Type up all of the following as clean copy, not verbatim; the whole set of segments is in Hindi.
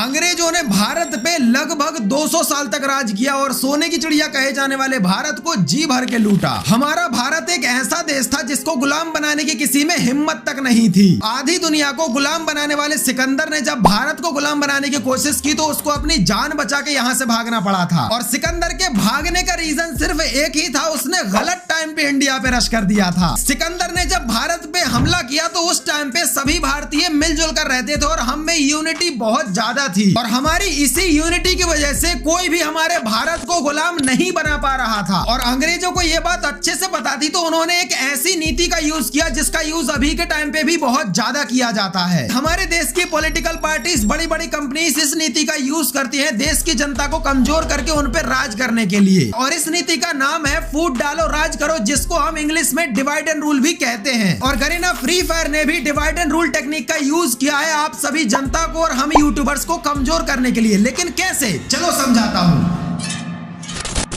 अंग्रेजों ने भारत पे लगभग 200 साल तक राज किया और सोने की चिड़िया कहे जाने वाले भारत को जी भर के लूटा। हमारा भारत एक ऐसा देश था जिसको गुलाम बनाने की किसी में हिम्मत तक नहीं थी। आधी दुनिया को गुलाम बनाने वाले सिकंदर ने जब भारत को गुलाम बनाने की कोशिश की तो उसको अपनी जान बचा के यहाँ से भागना पड़ा था। और सिकंदर के भागने का रीजन सिर्फ एक ही था, उसने गलत टाइम पे इंडिया पे रश कर दिया था। सिकंदर ने जब भारत पे हमला किया तो उस टाइम पे सभी भारतीय मिलजुल कर रहते थे और हम में यूनिटी बहुत ज्यादा थी और हमारी इसी यूनिटी की वजह से कोई भी हमारे भारत को गुलाम नहीं बना पा रहा था। और अंग्रेजों को यह बात अच्छे से पता थी तो उन्होंने एक ऐसी नीति का यूज किया जिसका यूज अभी के टाइम पे भी बहुत ज्यादा किया जाता है। हमारे देश की पॉलिटिकल पार्टीज, बड़ी बड़ी कंपनीज इस नीति का यूज करती है देश की जनता को कमजोर करके उन पर राज करने के लिए। और इस नीति का नाम है फूट डालो राज करो, जिसको हम इंग्लिश में डिवाइड एंड रूल भी कहते हैं। और गरीना फ्री फायर ने भी डिवाइड एंड रूल टेक्निक का यूज किया है आप सभी जनता को और हम यूट्यूबर्स को कमजोर करने के लिए। लेकिन कैसे, चलो समझाता हूँ।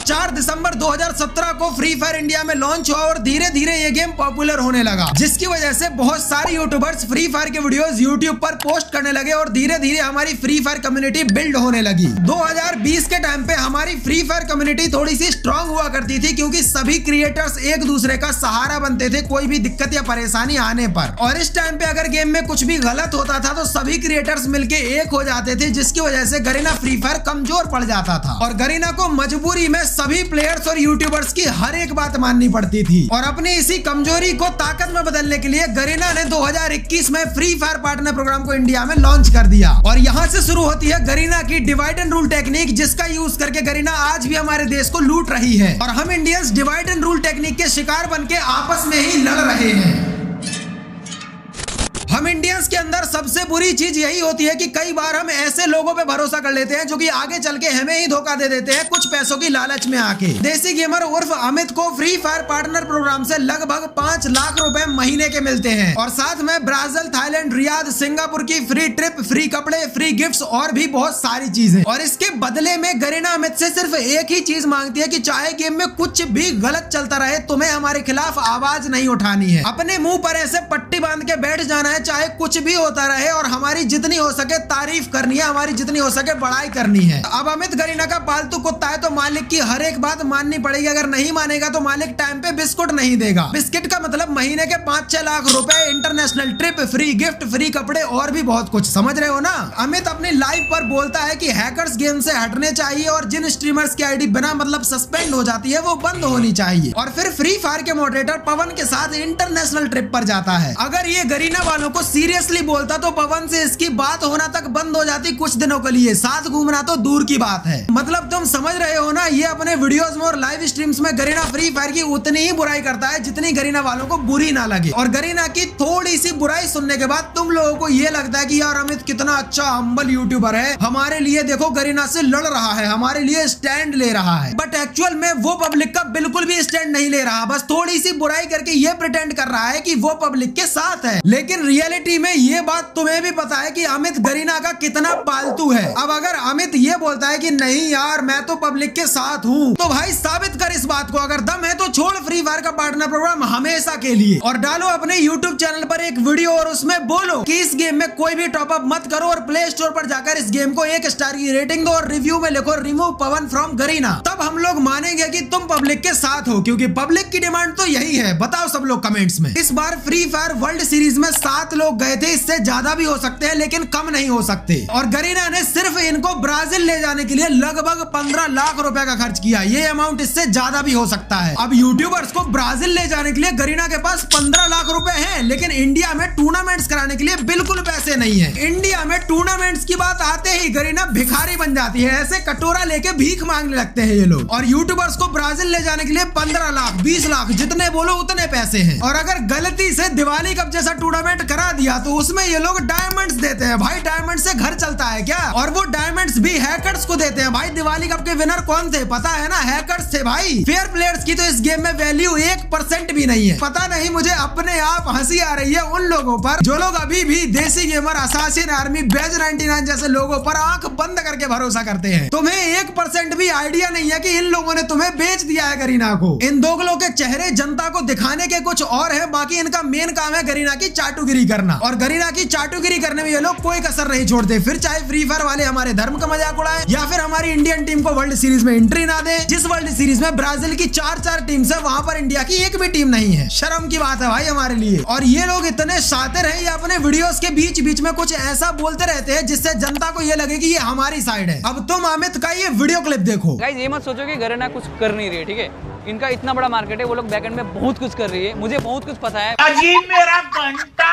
4 दिसंबर 2017 को फ्री फायर इंडिया में लॉन्च हुआ और धीरे धीरे ये गेम पॉपुलर होने लगा, जिसकी वजह से बहुत सारे यूट्यूबर्स फ्री फायर के वीडियोस यूट्यूब पर पोस्ट करने लगे और धीरे धीरे हमारी फ्री फायर कम्युनिटी बिल्ड होने लगी। 2020 के टाइम पे हमारी फ्री फायर कम्युनिटी थोड़ी सी स्ट्रांग हुआ करती थी क्योंकि सभी क्रिएटर्स एक दूसरे का सहारा बनते थे कोई भी दिक्कत या परेशानी आने पर। और इस टाइम पे अगर गेम में कुछ भी गलत होता था तो सभी क्रिएटर्स मिलके एक हो जाते थे, जिसकी वजह से गरीना फ्री फायर कमजोर पड़ जाता था और गरीना को मजबूरी में सभी प्लेयर्स और यूट्यूबर्स की हर एक बात माननी पड़ती थी। और अपनी इसी कमजोरी को ताकत में बदलने के लिए गरीना ने 2021 में फ्री फायर पार्टनर प्रोग्राम को इंडिया में लॉन्च कर दिया। और यहाँ से शुरू होती है गरीना की डिवाइड एंड रूल टेक्निक, जिसका यूज करके गरीना आज भी हमारे देश को लूट रही है और हम Indians divide and rule technique के शिकार बन के आपस में ही लड़ रहे हैं। हम इंडियंस के अंदर सबसे बुरी चीज यही होती है कि कई बार हम ऐसे लोगों पे भरोसा कर लेते हैं जो कि आगे चल के हमें ही धोखा दे देते हैं कुछ पैसों की लालच में आके। देसी गेमर उर्फ अमित को फ्री फायर पार्टनर प्रोग्राम से लगभग 5 लाख रुपए महीने के मिलते हैं और साथ में ब्राजील, थाईलैंड, रियाद, सिंगापुर की फ्री ट्रिप, फ्री कपड़े, फ्री गिफ्ट्स और भी बहुत सारी चीजें। और इसके बदले में गरीना अमित से सिर्फ एक ही चीज मांगती है कि चाहे गेम में कुछ भी गलत चलता रहे, तुम्हें हमारे खिलाफ आवाज नहीं उठानी है, अपने मुंह पर ऐसे पट्टी बांध के बैठ जाना है चाहे कुछ भी होता रहे और हमारी जितनी हो सके तारीफ करनी है, हमारी जितनी हो सके बड़ाई करनी है। अब अमित गरीना का पालतू कुत्ता है तो मालिक की हर एक बात माननी पड़ेगी, अगर नहीं मानेगा तो मालिक टाइम पे बिस्कुट नहीं देगा। बिस्किट का मतलब महीने के 5-6 लाख रुपए, international trip, free gift, free कपड़े और भी बहुत कुछ, समझ रहे हो ना। अमित अपनी लाइव पर बोलता है कि हैकर्स गेम से हटने चाहिए और जिन स्ट्रीमर्स की आईडी बिना मतलब सस्पेंड हो जाती है वो बंद होनी चाहिए। और फिर फ्री फायर के मॉडरेटर पवन के साथ इंटरनेशनल ट्रिप पर जाता है। अगर ये गरीना वालों को सीरियसली बोलता तो पवन से इसकी बात होना तक बंद हो जाती कुछ दिनों के लिए, साथ घूमना तो दूर की बात है। मतलब तुम समझ रहे हो ना, ये अपने वीडियोस में और लाइव स्ट्रीम्स में गरीना फ्री फायर की उतनी ही बुराई करता है जितनी गरीना वालों को बुरी ना लगे। और गरीना की थोड़ी सी बुराई सुनने के बाद तुम लोगों को ये लगता है कि यार अमित कितना अच्छा हम्बल यूट्यूबर है, हमारे लिए देखो गरीना से लड़ रहा है, हमारे लिए स्टैंड ले रहा है। बट एक्चुअल में वो पब्लिक का बिल्कुल भी स्टैंड नहीं ले रहा, बस थोड़ी सी बुराई करके ये प्रिटेंड कर रहा है कि वो पब्लिक के साथ है। लेकिन रियलिटी में ये बात तुम्हें भी पता है कि अमित गरीना का कितना पालतू है। अब अगर अमित ये बोलता है कि नहीं यार मैं तो पब्लिक के साथ हूँ, तो भाई साबित कर इस बात को। अगर दम है तो छोड़ फ्री फायर का पार्टनर प्रोग्राम हमेशा के लिए और डालो अपने यूट्यूब चैनल पर एक वीडियो और उसमें बोलो कि इस गेम में कोई भी टॉप अप मत करो और प्ले स्टोर पर जाकर इस गेम को 1 स्टार की रेटिंग दो और रिव्यू में लिखो रिमूव पवन फ्रॉम गरीना। तब हम लोग मानेंगे कि तुम पब्लिक के साथ हो, क्योंकि पब्लिक की डिमांड तो यही है। बताओ सब लोग कमेंट्स में। इस बार फ्री फायर वर्ल्ड सीरीज में 7 लोग गए थे, इससे ज्यादा भी हो सकते हैं लेकिन कम नहीं हो सकते। और गरीना ने सिर्फ इनको ब्राजील ले जाने के लिए लगभग 15 लाख रुपए का खर्च किया। ये अमाउंट इससे ज्यादा भी हो सकता है। अब यूट्यूबर्स को ब्राजील ले जाने के लिए गरीना के पास 15 लाख रुपए हैं, लेकिन इंडिया में टूर्नामेंट्स कराने के लिए बिल्कुल पैसे नहीं है। इंडिया में टूर्नामेंट्स की बात आते ही गरीना भिखारी बन जाती है, ऐसे कटोरा लेके भीख मांगने लगते हैं ये लोग। और यूट्यूबर्स को ब्राजील ले जाने के लिए 15 लाख 20 लाख जितने बोलो उतने पैसे हैं। और अगर गलती से दिवाली कप जैसा टूर्नामेंट करा दिया तो उसमें ये लोग डायमंड्स देते हैं। भाई डायमंड से घर चलता है क्या? और वो डायमंड्स भी हैकर्स को देते हैं। भाई दिवाली कप के विनर कौन थे पता है ना? हैकर्स थे भाई। फेयर प्लेयर्स की तो इस गेम में वैल्यू 1% भी नहीं है। पता नहीं मुझे अपने आप हंसी आ रही है उन लोगों पर जो लोग अभी भी देसी गेमर, असासिन आर्मी, बेज 99 जैसे लोगों पर आंख बंद करके भरोसा करते हैं। तुम्हें 1% भी आइडिया नहीं है कि इन लोगों ने तुम्हें बेच दिया है गरीना को। इन दोगलों के चेहरे जनता को दिखाने के कुछ और है, बाकी इनका मेन काम है गरीना की चाटुगिरी करना। करना। और गरीना की चाटुगिरी करने में ये लोग कोई कसर नहीं छोड़ते, फिर चाहे फ्री फायर वाले हमारे धर्म का मजाक उड़ाए या फिर हमारी इंडियन टीम को वर्ल्ड सीरीज में एंट्री ना दे। जिस वर्ल्ड सीरीज में ब्राजील की 4 टीम है वहाँ पर इंडिया की एक भी टीम नहीं है। शर्म की बात है भाई हमारे लिए। और ये लोग इतने शातिर हैं, ये अपने वीडियोस के बीच बीच में कुछ ऐसा बोलते रहते हैं जिससे जनता को ये लगे कि ये हमारी साइड है। अब तुम अमित का ये वीडियो क्लिप देखो। गाइस ये मत सोचो कि गरीना कुछ कर नहीं रही है, ठीक है। इनका इतना बड़ा मार्केट है, वो लोग बैकएंड में बहुत कुछ कर रही है, मुझे बहुत कुछ पता है। अजीब मेरा घंटा।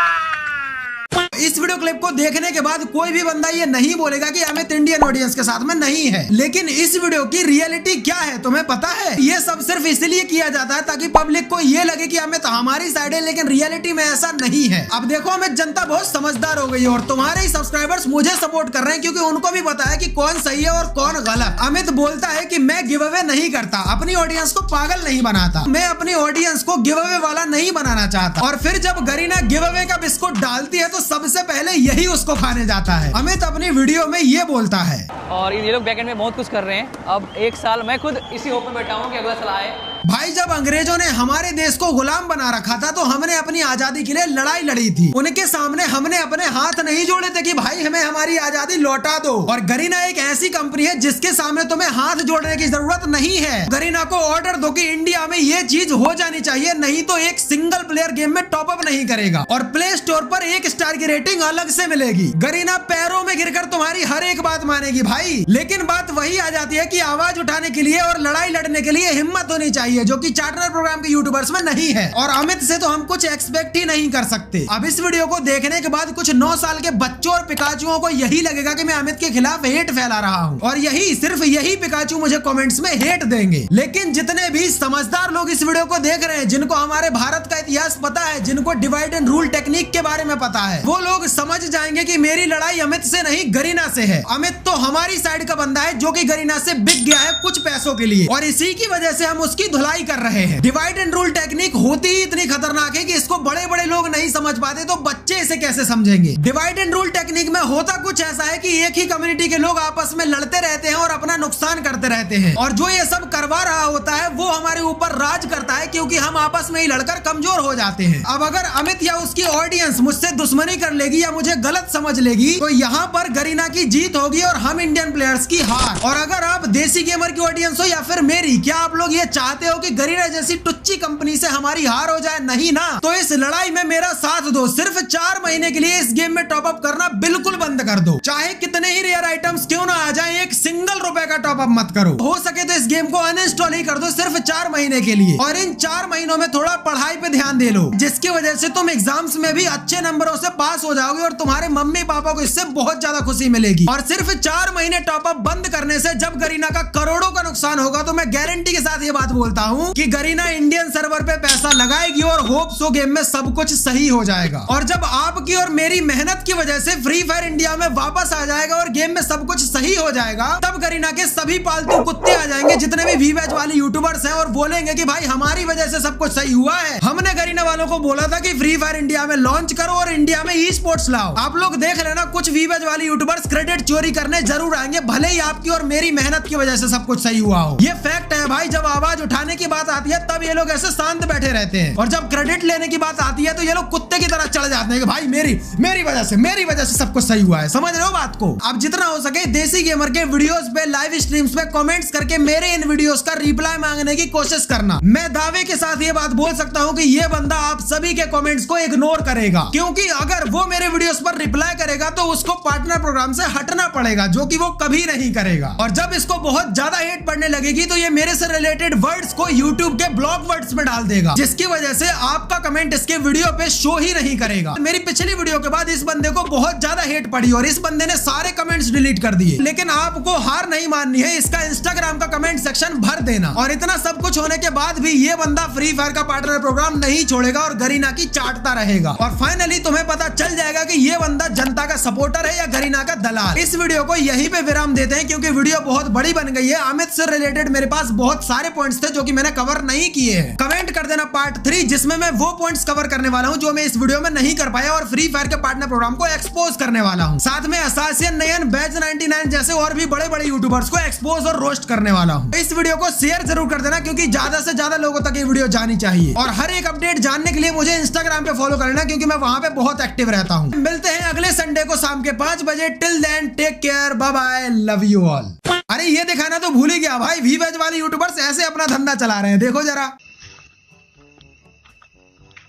इस वीडियो क्लिप को देखने के बाद कोई भी बंदा ये नहीं बोलेगा कि अमित इंडियन ऑडियंस के साथ में नहीं है। लेकिन इस वीडियो की रियलिटी क्या है तुम्हें पता है? ये सब सिर्फ इसलिए किया जाता है ताकि पब्लिक को ये लगे कि अमित हमारी साइड है, लेकिन रियलिटी में ऐसा नहीं है। अब देखो अमित, जनता बहुत समझदार हो गई है और तुम्हारे ही सब्सक्राइबर्स मुझे सपोर्ट कर रहे हैं क्योंकि उनको भी पता है कि कौन सही है और कौन गलत। अमित बोलता है कि मैं गिव अवे नहीं करता, अपनी ऑडियंस को पागल नहीं बनाता, मैं अपनी ऑडियंस को गिव अवे वाला नहीं बनाना चाहता। और फिर जब गरीना गिव अवे का बिस्कुट डालती है तो सबसे पहले यही उसको खाने जाता है। अमित अपनी वीडियो में ये बोलता है। और ये लोग बैकएंड में बहुत कुछ कर रहे हैं। अब 1 साल मैं खुद इसी होप में बैठा हूँ कि अगला साल आए। भाई जब अंग्रेजों ने हमारे देश को गुलाम बना रखा था तो हमने अपनी आजादी के लिए लड़ाई लड़ी थी। उनके सामने हमने अपने हाथ नहीं जोड़े थे कि भाई हमें हमारी आजादी लौटा दो। और गरीना एक ऐसी कंपनी है जिसके सामने तुम्हें हाथ जोड़ने की जरूरत नहीं है। गरीना को ऑर्डर दो कि इंडिया में ये चीज हो जानी चाहिए, नहीं तो एक सिंगल प्लेयर गेम में टॉप अप नहीं करेगा और प्ले स्टोर पर 1 स्टार की रेटिंग अलग से मिलेगी। गरीना पैरों में गिरकर तुम्हारी हर एक बात मानेगी भाई। लेकिन बात वही आ जाती है कि आवाज उठाने के लिए और लड़ाई लड़ने के लिए हिम्मत होनी चाहिए, जो कि चार्टर प्रोग्राम के यूट्यूबर्स में नहीं है। और अमित से तो हम कुछ एक्सपेक्ट ही नहीं कर सकते। अब इस वीडियो को देखने के बाद कुछ 9 साल के बच्चों और पिकाचुओं को यही लगेगा कि मैं अमित के खिलाफ हेट फैला रहा हूँ और सिर्फ यही पिकाचू मुझे कमेंट्स में हेट देंगे। लेकिन जितने भी समझदार लोग इस वीडियो को देख रहे हैं, जिनको हमारे भारत का इतिहास पता है, जिनको डिवाइड एंड रूल टेक्निक के बारे में पता है, वो लोग समझ जाएंगे कि मेरी लड़ाई अमित से नहीं गरीना से है। अमित तो हमारी साइड का बंदा है जो कि गरीना से बिक गया है कुछ पैसों के लिए और इसी की वजह से हम उसकी धुलाई कर रहे हैं। डिवाइड एंड रूल टेक्निक होती ही इतनी खतरनाक है कि इसको बड़े बड़े लोग नहीं समझ पाते तो बच्चे इसे कैसे समझेंगे। डिवाइड एंड रूल टेक्निक में होता कुछ ऐसा है कि एक ही कम्युनिटी के लोग आपस में लड़ते रहते हैं और अपना नुकसान करते रहते हैं और जो ये सब करवा रहा होता है वो हमारे ऊपर राज करता है क्योंकि हम आपस में ही लड़कर कमजोर हो जाते हैं। अब अगर अमित या उसकी ऑडियंस मुझसे दुश्मनी कर लेगी या मुझे गलत समझ लेगी तो यहाँ पर गरीना की जीत होगी और हम इंडियन प्लेयर्स की हार। और अगर आप देसी गेमर की ऑडियंस हो या फिर मेरी, क्या आप लोग ये चाहते हो कि गरीना जैसी टुच्ची कंपनी से हमारी हार हो जाए? नहीं ना। तो इस लड़ाई में मेरा साथ दो। सिर्फ 4 महीने के लिए इस गेम में टॉप अप करना बिल्कुल बंद कर दो, चाहे कितने ही रेयर आइटम्स क्यों ना आ जाए, एक सिंगल रुपए का टॉप अप मत करो। हो सके तो इस गेम को अनइंस्टॉल ही कर दो सिर्फ 4 महीने के लिए और इन 4 महीनों में थोड़ा पढ़ाई पे ध्यान दे लो, जिसकी वजह से तुम एग्जाम्स में भी अच्छे नंबरों से पास हो जाओगे और तुम्हारे मम्मी पापा को इससे बहुत ज्यादा खुशी मिलेगी। और सिर्फ 4 महीने टॉप अप बंद करने से जब गरीना का करोड़ों का नुकसान होगा तो मैं गारंटी के साथ ये बात बोलता हूँ कि गरीना इंडियन सर्वर पे पैसा लगाएगी और होप सो गेम में सब कुछ सही हो जाएगा। और जब आपकी और मेरी मेहनत की वजह से फ्री फायर इंडिया में वापस आ जाएगा और गेम में सब कुछ सही हो जाएगा, तब गरीना के सभी पालतू कुत्ते आ जाएंगे जितने भी वीवैच वाले यूट्यूबर्स हैं और बोलेंगे कि भाई हमारी वजह से सब कुछ सही हुआ है। हमने गरीना वालों को बोला था कि फ्री फायर इंडिया में लॉन्च करो और इंडिया में ई स्पोर्ट्स लाओ। आप लोग देख लेना, कुछ वीवैच वाले यूट्यूबर्स क्रेडिट चोरी करने जरूर आएंगे, भले ही आपकी और मेरी मेहनत की वजह से सब कुछ सही हुआ हो। ये फैक्ट है भाई। जब आवाज उठाने की बात आती है तब ये लोग ऐसे शांत बैठे रहते हैं और जब क्रेडिट लेने की बात आती है तो ये लोग कुत्ते की तरह चढ़ जाते हैं कि भाई मेरी वजह से सब कुछ सही हुआ है। समझ रहे हो बात को? अब जितना हो सके देसी गेमर के वीडियोस पे, लाइव स्ट्रीम्स पे कमेंट्स करके मेरे इन वीडियोस का रिप्लाई मांगने की कोशिश करना। मैं दावे के साथ ये बात बोल सकता हूँ कि ये बंदा आप सभी के कमेंट्स को इग्नोर करेगा, क्योंकि अगर वो मेरे वीडियोस पर रिप्लाई करेगा तो उसको पार्टनर प्रोग्राम से हटना पड़ेगा, जो कि वो कभी नहीं करेगा। और जब इसको बहुत ज्यादा हेट पड़ने लगेगी तो ये मेरे से रिलेटेड वर्ड्स को यूट्यूब के ब्लॉक वर्ड्स में डाल देगा, जिसकी वजह से आपका कमेंट इसके वीडियो पे शो ही नहीं करेगा। मेरी पिछली वीडियो के बाद इस बंदे को बहुत ज्यादा हेट पड़ी और इस बंदे ने सारे कमेंट्स डिलीट कर दिए। लेकिन आपको हार नहीं माननी है, इसका इंस्टाग्राम का कमेंट सेक्शन भर देना। और इतना सब कुछ होने के बाद भी ये बंदा फ्री फायर का पार्टनर प्रोग्राम नहीं छोड़ेगा और गरीना की चाटता रहेगा। और फाइनली तुम्हें पता चल जाएगा कि ये बंदा जनता का सपोर्टर है या गरीना का दलाल। इस वीडियो को यहीं पे विराम देते हैं क्योंकि वीडियो बहुत बड़ी बन गई है। अमित से रिलेटेड मेरे पास बहुत सारे पॉइंट्स थे जो कि कि मैंने कवर नहीं किए हैं। कमेंट कर देना पार्ट 3 जिसमें मैं वो पॉइंट्स कवर करने वाला हूँ जो मैं इस वीडियो में नहीं कर पाया और फ्री फायर के पार्टनर प्रोग्राम को एक्सपोज करने वाला हूँ। साथ में असासिन नयन, बैज 99 जैसे और भी बड़े बड़े यूट्यूबर्स को एक्सपोज और रोस्ट करने वाला हूँ। इस वीडियो को शेयर जरूर कर देना क्योंकि ज्यादा से ज्यादा लोगों तक ये वीडियो जानी चाहिए। और हर एक अपडेट जानने के लिए मुझे इंस्टाग्राम पे फॉलो करना क्योंकि मैं वहां पे बहुत एक्टिव रहता हूँ। मिलते हैं अगले संडे को शाम के 5 बजे। Till then take care, bye bye, love you all. अरे ये दिखाना तो भूल ही गया भाई, वी बैच वाले यूट्यूबर्स ऐसे अपना धंधा चला रहे हैं, देखो जरा।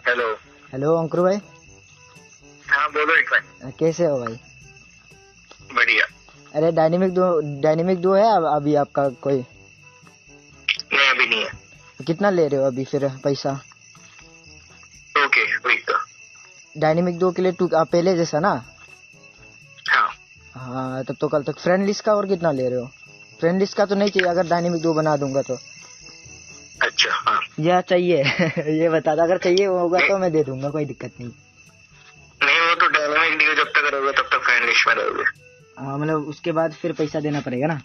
हेलो हेलो अंकुर भाई। हाँ बोलो एक भाई। कैसे हो भाई? बढ़िया। अरे डायनेमिक दो है अभी आपका कोई? नहीं अभी नहीं है। तो कितना ले रहे हो अभी फिर पैसा? ओके वेट तो। डायनेमिक 2 के लिए 2 पहले जैसा ना? हाँ हाँ तब तो कल तक। फ्रेंड लिस्ट का और कितना ले रहे हो? फ्रेंड लिस्ट का तो नहीं चाहिए अगर डायनेमिक 2 बना दूंगा तो। अच्छा हाँ यह चाहिए ये बता दो, अगर चाहिए होगा तो मैं दे दूंगा, कोई दिक्कत नहीं। नहीं वो तो डायनामिक डी जब तक करोगे तब तक फ्रेंड लिस्ट में रहोगे। हाँ मतलब उसके बाद फिर पैसा देना पड़ेगा ना?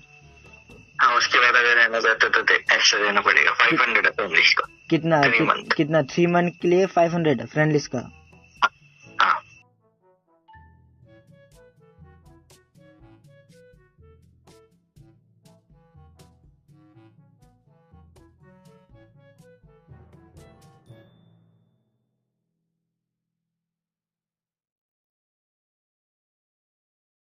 हाँ उसके बाद अगर रहना चाहते तो एक्स्ट्रा देना पड़ेगा। 500 है फ्रेंड लिस्ट का। कितना 3 मंथ के लिए 500 फ्रेंड लिस्ट का?